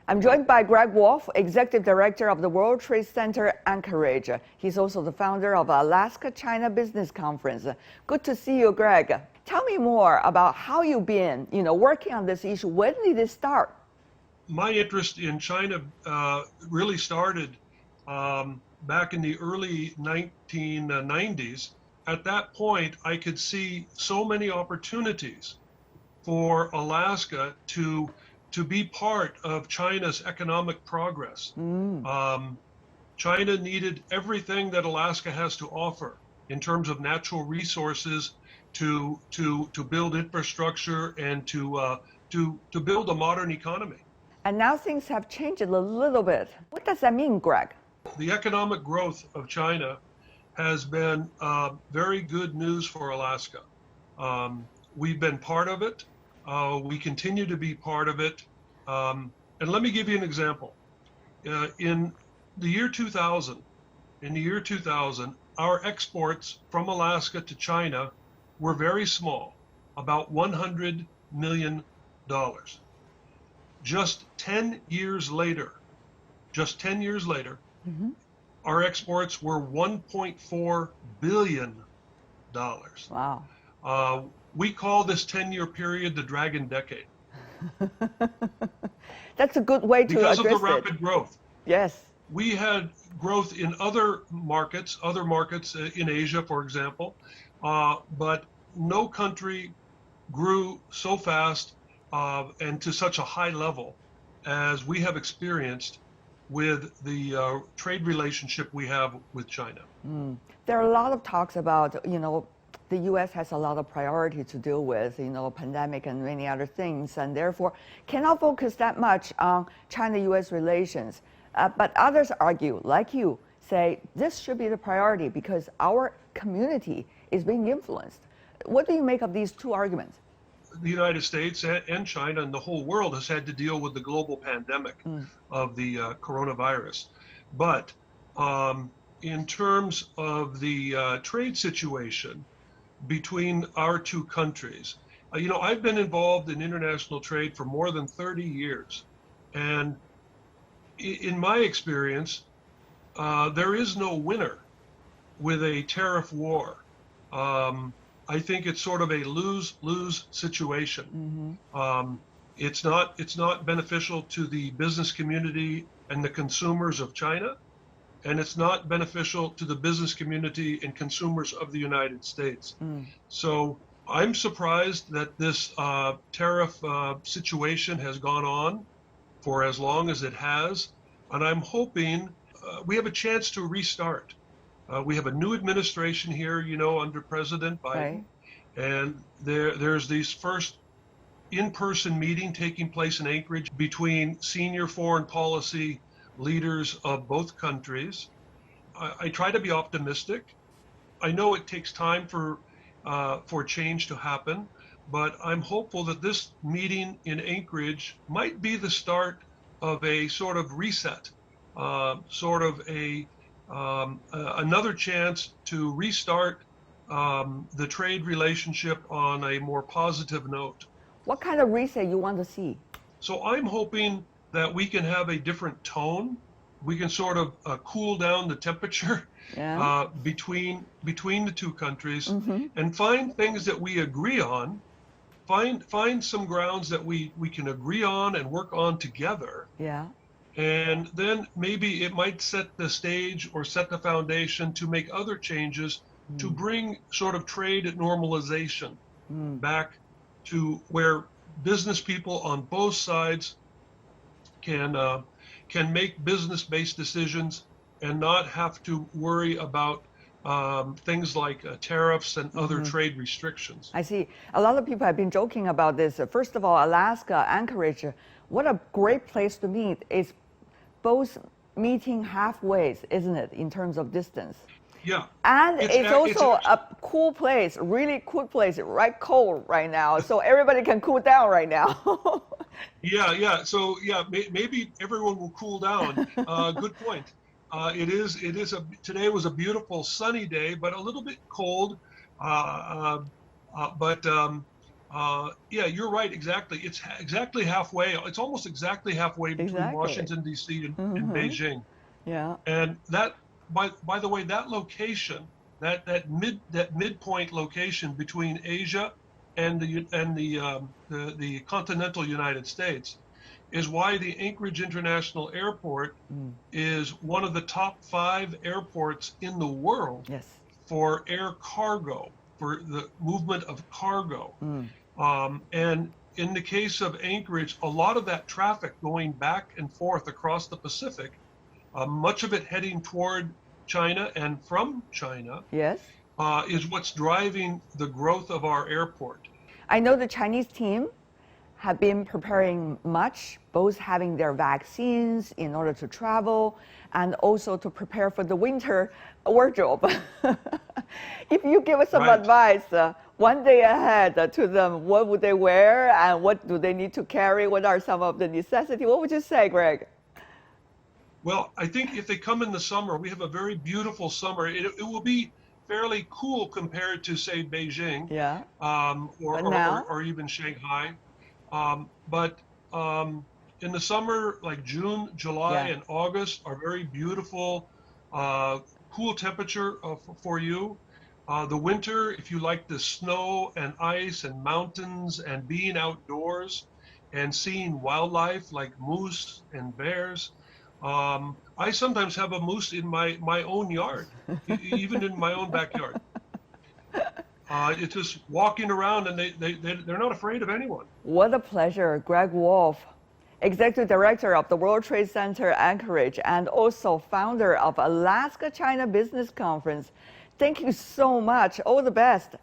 I'm joined by Greg Wolf, Executive Director of the World Trade Center Anchorage. He's also the founder of Alaska-China Business Conference. Good to see you, Greg. Tell me more about how you've been, working on this issue. When did it start? My interest in China really started back in the early 1990s. At that point, I could see so many opportunities for Alaska to be part of China's economic progress. China needed everything that Alaska has to offer in terms of natural resources to build infrastructure and to build a modern economy. And now things have changed a little bit. What does that mean, Greg? The economic growth of China has been very good news for Alaska. We've been part of it. We continue to be part of it. And let me give you an example. In the year 2000, our exports from Alaska to China were very small, about $100 million. Just 10 years later, our exports were $1.4 billion. Wow. We call this 10-year period the Dragon Decade. That's a good way to because address of the rapid growth. Yes. We had growth in other markets in Asia, for example, but no country grew so fast and to such a high level as we have experienced with the trade relationship we have with China. There are a lot of talks about, the U.S. has a lot of priority to deal with, pandemic and many other things, and therefore cannot focus that much on China-U.S. relations. But others argue, like you, say this should be the priority because our community is being influenced. What do you make of these two arguments? The United States and China and the whole world has had to deal with the global pandemic of the coronavirus. But in terms of the trade situation between our two countries, I've been involved in international trade for more than 30 years. And in my experience, there is no winner with a tariff war. I think it's sort of a lose-lose situation. It's not beneficial to the business community and the consumers of China, and it's not beneficial to the business community and consumers of the United States. So I'm surprised that this tariff situation has gone on for as long as it has, and I'm hoping we have a chance to restart. We have a new administration here, under President Biden, and there's this first in-person meeting taking place in Anchorage between senior foreign policy leaders of both countries. I try to be optimistic. I know it takes time for change to happen, but I'm hopeful that this meeting in Anchorage might be the start of a sort of reset, another chance to restart the trade relationship on a more positive note. What kind of reset you want to see? So I'm hoping that we can have a different tone. We can sort of cool down the temperature between the two countries and find things that we agree on. Find some grounds that we can agree on and work on together. Yeah. And then maybe it might set the stage or set the foundation to make other changes to bring sort of trade normalization back to where business people on both sides can make business-based decisions and not have to worry about things like tariffs and other trade restrictions. I see. A lot of people have been joking about this. First of all, Alaska, Anchorage, what a great place to meet. It's both meeting halfway, isn't it, in terms of distance? Yeah. And it's also a cool place, really cool place, right? Cold right now, so everybody can cool down right now. Yeah. So maybe everyone will cool down. Good point. Today was a beautiful sunny day, but a little bit cold. But Yeah, you're right. Exactly. It's exactly halfway. It's almost exactly halfway between Exactly. Washington D.C. and Beijing. Yeah. And that, by the way, that location, that midpoint location between Asia and the continental United States, is why the Anchorage International Airport is one of the top 5 airports in the world Yes. for air cargo, for the movement of cargo. And in the case of Anchorage, a lot of that traffic going back and forth across the Pacific, much of it heading toward China and from China, Yes. is what's driving the growth of our airport. I know the Chinese team have been preparing much, both having their vaccines in order to travel and also to prepare for the winter wardrobe. If you give us some Right. advice, one day ahead to them, what would they wear and what do they need to carry? What are some of the necessities? What would you say, Greg? Well, I think if they come in the summer, we have a very beautiful summer. It will be fairly cool compared to, say, Beijing, Yeah. or, But or, now? or, or even Shanghai. But in the summer, like June, July, Yeah. and August, are very beautiful, cool temperature for you. The winter, if you like the snow and ice and mountains and being outdoors and seeing wildlife like moose and bears, I sometimes have a moose in my own yard, even in my own backyard. It's just walking around, and they're not afraid of anyone. What a pleasure, Greg Wolf, Executive Director of the World Trade Center Anchorage and also founder of Alaska China Business Conference. Thank you so much. All the best.